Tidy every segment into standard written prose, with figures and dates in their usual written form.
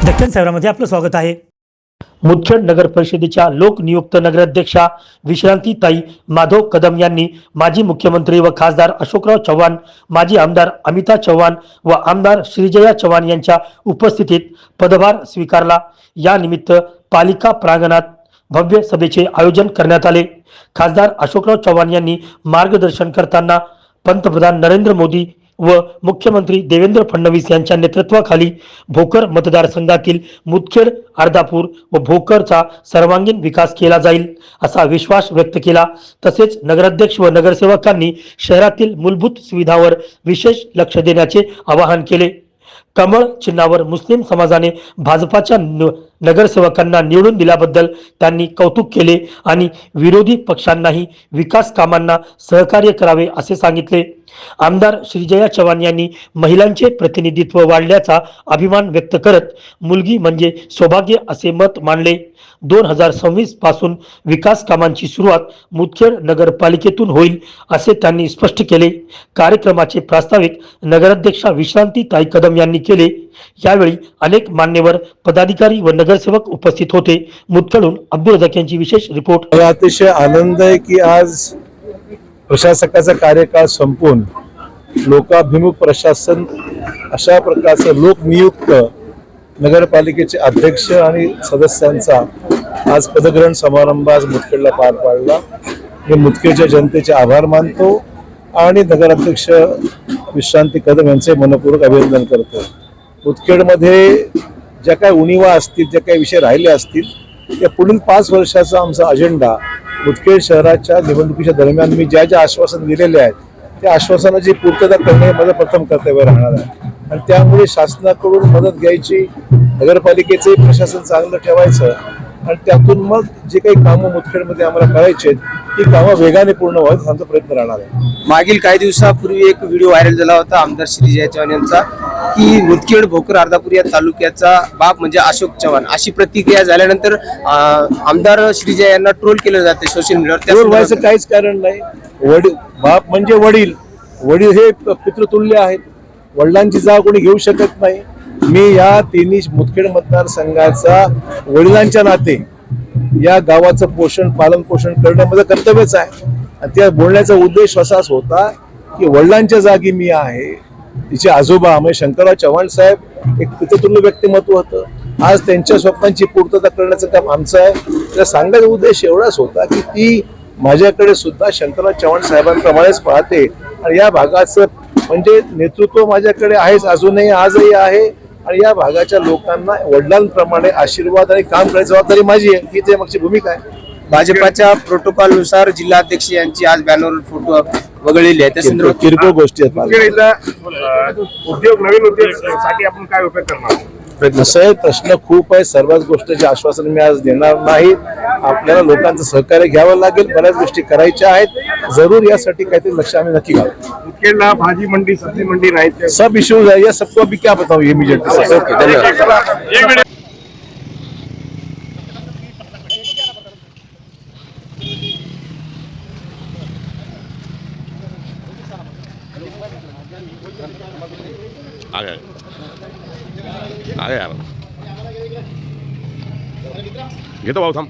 दक्षिण शहरामध्ये आपलं स्वागत आहे। मुदखेड नगर परिषदेच्या लोकनियुक्त नगराध्यक्षा विश्रांतीताई माधव कदम यांनी माजी मुख्यमंत्री व खासदार अशोकराव चव्हाण, माजी आमदार अमिता चव्हाण व आमदार श्रीजया चव्हाण यांच्या उपस्थितीत पदभार स्वीकारला। या निमित्त पालिका प्रांगणात भव्य सभेचे आयोजन करण्यात आले। खासदार अशोकराव चव्हाण यांनी मार्गदर्शन करताना पंतप्रधान नरेंद्र मोदी व मुख्यमंत्री देवेंद्र फडणवीस यांच्या नेतृत्वाखाली भोकर मतदारसंघातील मुदखेड, अर्धापूर व भोकरचा सर्वांगीण विकास केला जाईल असा विश्वास व्यक्त केला। तसेच नगराध्यक्ष व नगरसेवकांनी शहरातील मूलभूत सुविधांवर विशेष लक्ष देण्याचे आवाहन केले। कमळ चिन्हावर मुस्लिम समाजाने भाजपाच्या नगरसेवकांना निवडून दिल्याबद्दल त्यांनी कौतुक केले आणि विरोधी पक्षांनाही विकास कामांना सहकार्य करावे असे सांगितले। आमदार श्रीजया चव्हाण यांनी महिलांचे प्रतिनिधित्व वाढल्याचा अभिमान व्यक्त करत मुलगी म्हणजे सौभाग्य असे मत मांडले। 2026 पासून विकास कामांची सुरुवात मुदखेड नगरपालिकेतून होईल असे त्यांनी स्पष्ट केले। कार्यक्रमाचे प्रास्ताविक नगराध्यक्षा विश्रांतीताई कदम यांनी केले। यावेळी अनेक मान्यवर पदाधिकारी व नगरसेवक उपस्थित होते। मुदखेडून अब्दुल रजाक यांची विशेष रिपोर्ट। अतिशय आनंद आहे की आज प्रशासकाचा कार्यकाळ संपून लोकाभिमुख प्रशासन अशा प्रकारचं लोकनियुक्त नगरपालिकेचे अध्यक्ष आणि सदस्यांचा आज पदग्रहण समारंभ आज मुदखेडला पार पाडला। मी मुदखेडच्या जनतेचे आभार मानतो आणि नगराध्यक्ष विश्रांती कदम यांचे मनपूर्वक अभिनंदन करतो। मुदखेडमध्ये ज्या काही उणिवा असतील, ज्या काही विषय राहिले असतील, त्या पुढील 5 वर्षाचा आमचा अजेंडा मुदखेड शहराच्या निवडणुकीच्या दरम्यान मी ज्या आश्वासन दिलेले आहेत त्या आश्वासनाची पूर्तता करणे हे माझं प्रथम कर्तव्य राहणार आहे आणि त्यामुळे शासनाकडून मदत घ्यायची, नगरपालिकेचे प्रशासन चांगलं ठेवायचं आणि त्यातून मग जे काही कामं मुदखेडमध्ये आम्हाला करायचे ती कामं वेगाने पूर्ण व्हावीत आमचा प्रयत्न राहणार आहे। मागील काही दिवसापूर्वी एक व्हिडिओ व्हायरल झाला होता आमदार श्रीजया चव्हाण यांचा की मुदखेड, भोकर, अर्धापूर या तालुक्याचा बाप म्हणजे अशोक चव्हाण अशी प्रतिक्रिया झाल्यानंतर आमदार श्रीजया यांना ट्रोल केलं जाते सोशल मीडियावर। ट्रोल व्हायचं काहीच कारण नाही। वडील बाप म्हणजे वडील, वडील हे पितृतुल्य आहेत। वडिलांची जागा कोणी घेऊ शकत नाही। मी या तिन्ही मुदखेड मतदारसंघाचा वडिलांच्या नाते या गावाचं पोषण पालन पोषण करणे माझं कर्तव्यच आहे आणि त्या बोलण्याचा उद्देश असाच होता की वडिलांच्या जागी मी आहे। तिचे आजोबा म्हणजे शंकरराव चव्हाण साहेब एक पितृतुल्य व्यक्तिमत्व होतं। आज त्यांच्या स्वप्नांची पूर्तता करण्याचं काम आमचं आहे। त्या सांगायचा उद्देश एवढाच होता की ती माझ्याकडे सुद्धा शंकरराव चव्हाण साहेबांप्रमाणेच पाहते आणि या भागाचं म्हणजे नेतृत्व माझ्याकडे आहेच, अजूनही आजही आहे आणि या भागाच्या लोकांना वडिलांप्रमाणे आशीर्वाद आणि काम करायची जबाबदारी माझी आहे। ही ते मागची भूमिका आहे। भाजपाच्या प्रोटोकॉल नुसार जिल्हाध्यक्ष यांची आज बॅनरवर फोटो वगळलेली आहे, त्या संदर्भात किरकोळ गोष्टी आहेत। उद्योग नवीन उद्योगासाठी आपण काय उपयोग करणार? असं आहे, प्रश्न खूप आहे। सर्वच गोष्टीचे आश्वासन मी आज देणार नाही। आपल्याला लोकांचं सहकार्य घ्यावं लागेल, बऱ्याच गोष्टी करायच्या आहेत। जरूर यासाठी काहीतरी लक्ष आम्ही नक्की घालू। मुदखेडला भाजी मंडी, सब्जी मंडी नाही, सब इश्यूज है, ये सबको अभी क्या बताऊं इमीडिएटली। ओके, धन्यवाद। आ गया यार, घेतो भाऊ थांब।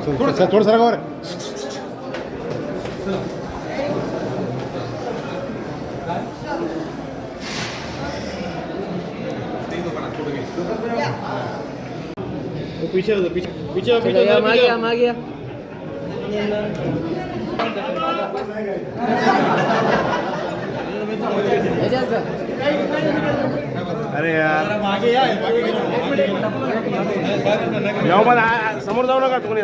थोडं सर वर पीछे पीछे पीछे अरे यार जाऊ पण समोर जाऊ नका तुम्ही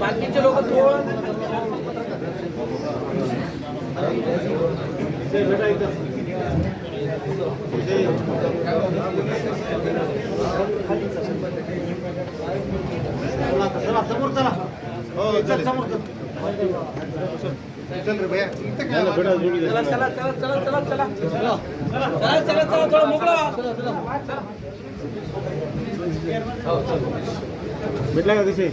बाकीचे लोक समोर चला चल रे भैया चला चला चला चला चला चला चला चला चला थोडं मोकळा भेटला का दिसे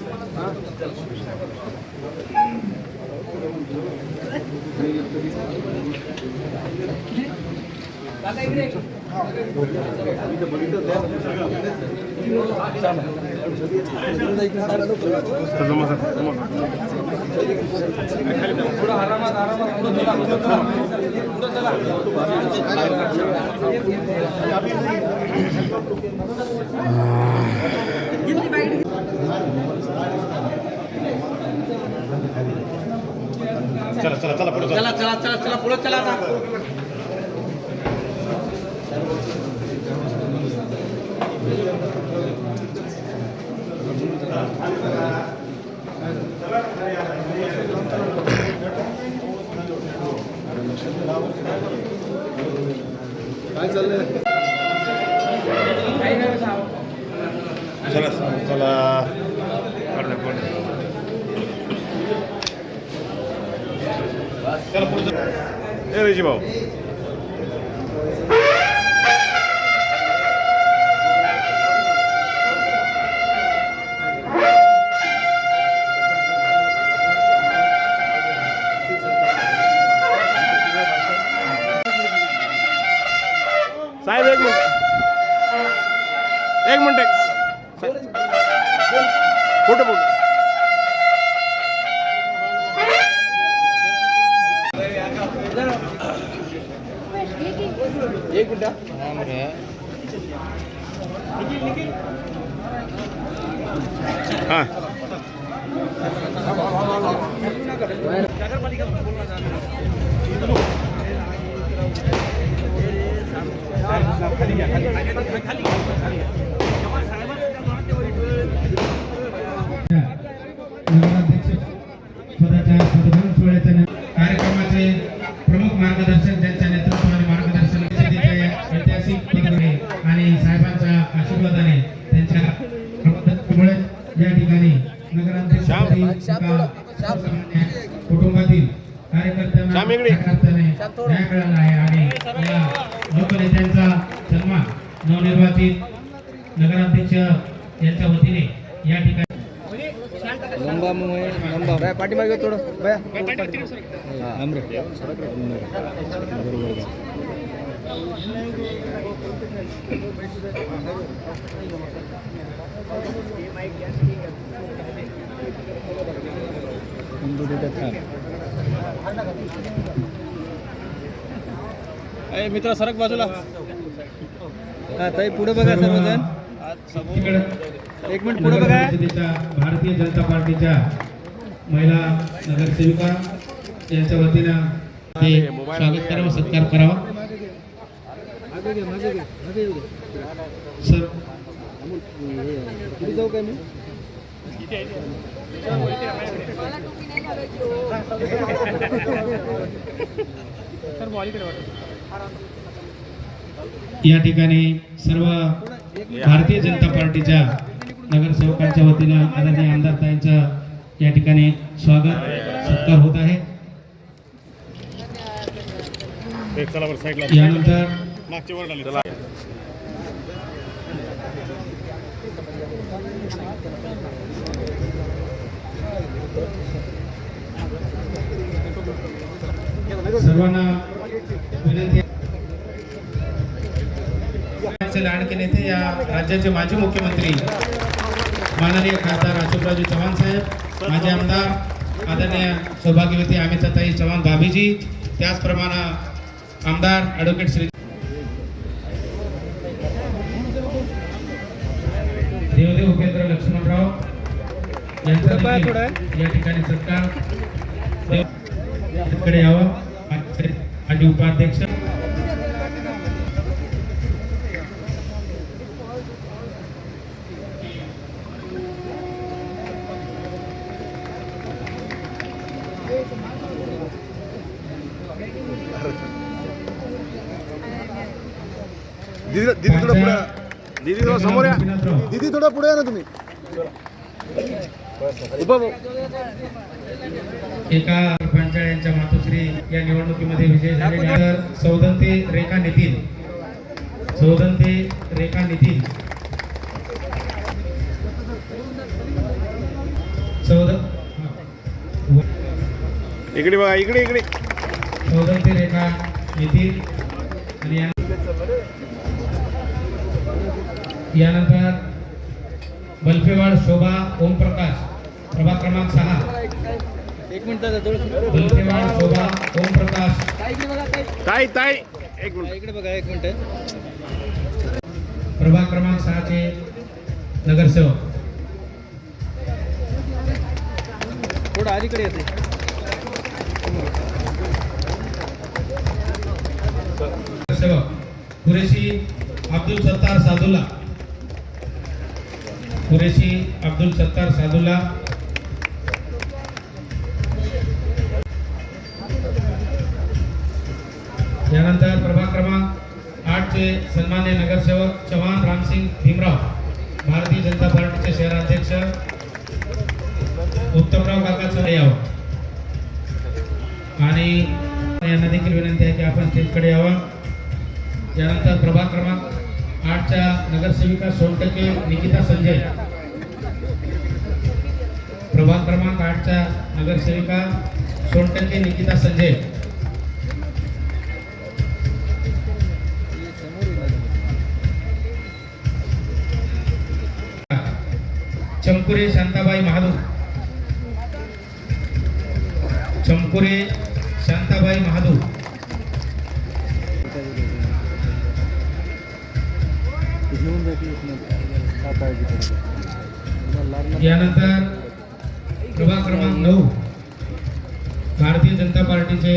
चला चला चला पुढे चला चला चला चला पुढे चला आता काय चाललंय? चला चला चला पुढे ए रेजी भाऊ साहेब एक मिनिट फोटो फोटो एक मिनिट हां कार्यक्रमाचे प्रमुख मार्गदर्शक ज्यांच्या नेतृत्वाने मार्गदर्शन ऐतिहासिक पद्धतीने आणि साहेबांच्या आशीर्वादाने त्यांच्या प्रबोधनामुळे या ठिकाणी नगराध्यक्षपदी कुटुंबातील कार्यकर्त्यांना न्याय मिळाला आहे आणि या लोकनेत्यांचा सन्मान नवनिर्वाचित नगराध्यक्ष यांच्या वतीने या ठिकाणी पाठीमागे थोडं भया मित्र सरक बाजूला ताई पुढे बघा सर्वजण एक मिनिट पुढे बघा भारतीय जनता पार्टीच्या महिला नगरसेविका यांच्या वतीनं ते स्वागत करावं सत्कार करावा सर जाऊ काय मी या ठिकाणी सर्व भारतीय जनता पार्टीच्या नगरसेवकांच्या वतीनं आदरणीय आमदारताईंचं या ठिकाणी स्वागत सत्कार होत आहे. चला बरं साईडला यानंतर मागचे वर आले. सर्वांना विनंती आहे, लाडके नेते या राज्याचे माजी मुख्यमंत्री माननीय खासदार अशोकरावजी चव्हाण साहेब, माजी आमदार आदरणीय सौभाग्यवती अमिताताई चव्हाण भाभीजी, त्याचप्रमाणे आमदार ॲडव्होकेट श्री देवदेव उपेंद्र लक्ष्मणराव यांचा देखील या ठिकाणी सत्कार कडे यावं. माजी उपाध्यक्ष दीदी थोडं पुढे, दीदी थोडं समोर या. दीदी थोडं पुढे या ना तुम्ही. एका पंचायत यांच्या मातोश्री या निवडणुकीमध्ये विजय झालेल्या सौदंती रेखा नितीन, सौदंती रेखा नितीन, इकडे बघा, इकडे इकडे. सौदंती रेखा नितीन आणि यानंतर बल्फेवाड शोभा ओमप्रकाश, प्रभाग क्रमांक 6. बल्फेवाड शोभा ओमप्रकाश, ताई ताई एक मिनिट. प्रभाग क्रमांक 6 चे नगरसेवक. थोडं अलीकडे येते. नगरसेवक कुरेशी अब्दुल सत्तार सादुल्ला, कुरेशी अब्दुल सत्तार सादुल्ला. यानंतर प्रभाग क्रमांक 8 चे सन्मान्य नगरसेवक चव्हाण रामसिंग भीमराव, भारतीय जनता पार्टीचे शहराध्यक्ष उत्तमराव काका चव्हाण यावं. आणि यांना देखील विनंती आहे की आपण स्टेजकडे यावं. यानंतर प्रभाग क्रमांक 8 च्या नगरसेविका सोनटके निकिता संजय, प्रभाग क्रमांक 8 च्या नगरसेविका सोनटके निकिता संजय. चमकुरे शांताबाई महादू, चमकुरे शांताबाई महादू. यानंतर प्रभाग क्रमांक 9 भारतीय जनता पार्टीचे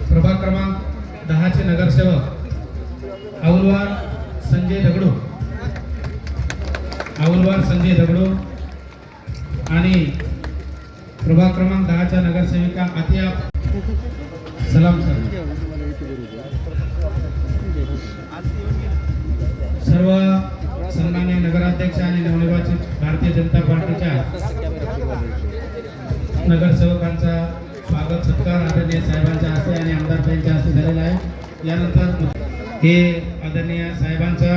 प्रभाग क्रमांक 10 चे नगरसेवक औलवार संजय दगडू, औलवार संजय दगडू. आणि प्रभाग क्रमांक 10 च्या नगरसेविका आतिया सलाम सर. सर्व सन्मान्य नगराध्यक्ष आणि नवनिर्वाचित भारतीय जनता पार्टीच्या नगरसेवकांचा स्वागत सत्कार आदरणीय साहेबांच्या हस्ते आणि आमदारताईंच्या हस्ते झालेला आहे. यानंतर हे आदरणीय साहेबांचा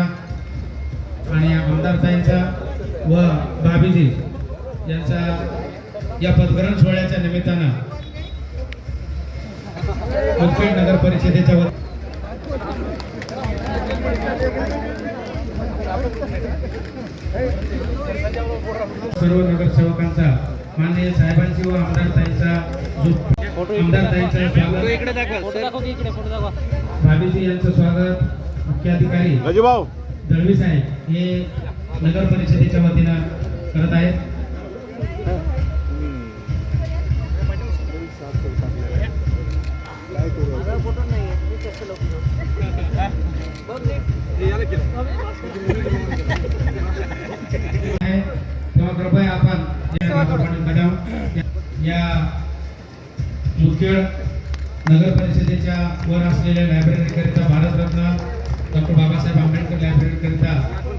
आणि आमदारताईंचा व भाभीजी यांचा या पदग्रहण सोहळ्याच्या निमित्तानं मुखेड नगर परिषदेच्या सर्व नगरसेवकांचा माननीय साहेबांची व आमदारताईंचा आमदारताईंचं स्वागत, भाभीजी यांचं स्वागत मुख्याधिकारी राजूभाऊ दळवी साहेब हे नगर परिषदेच्या वतीनं करत आहेत. तेव्हा कृपया आपण या मुखेड नगर परिषदेच्या वर असलेल्या लायब्ररीकरिता भारतरत्न डॉक्टर बाबासाहेब आंबेडकर लायब्ररीकरिता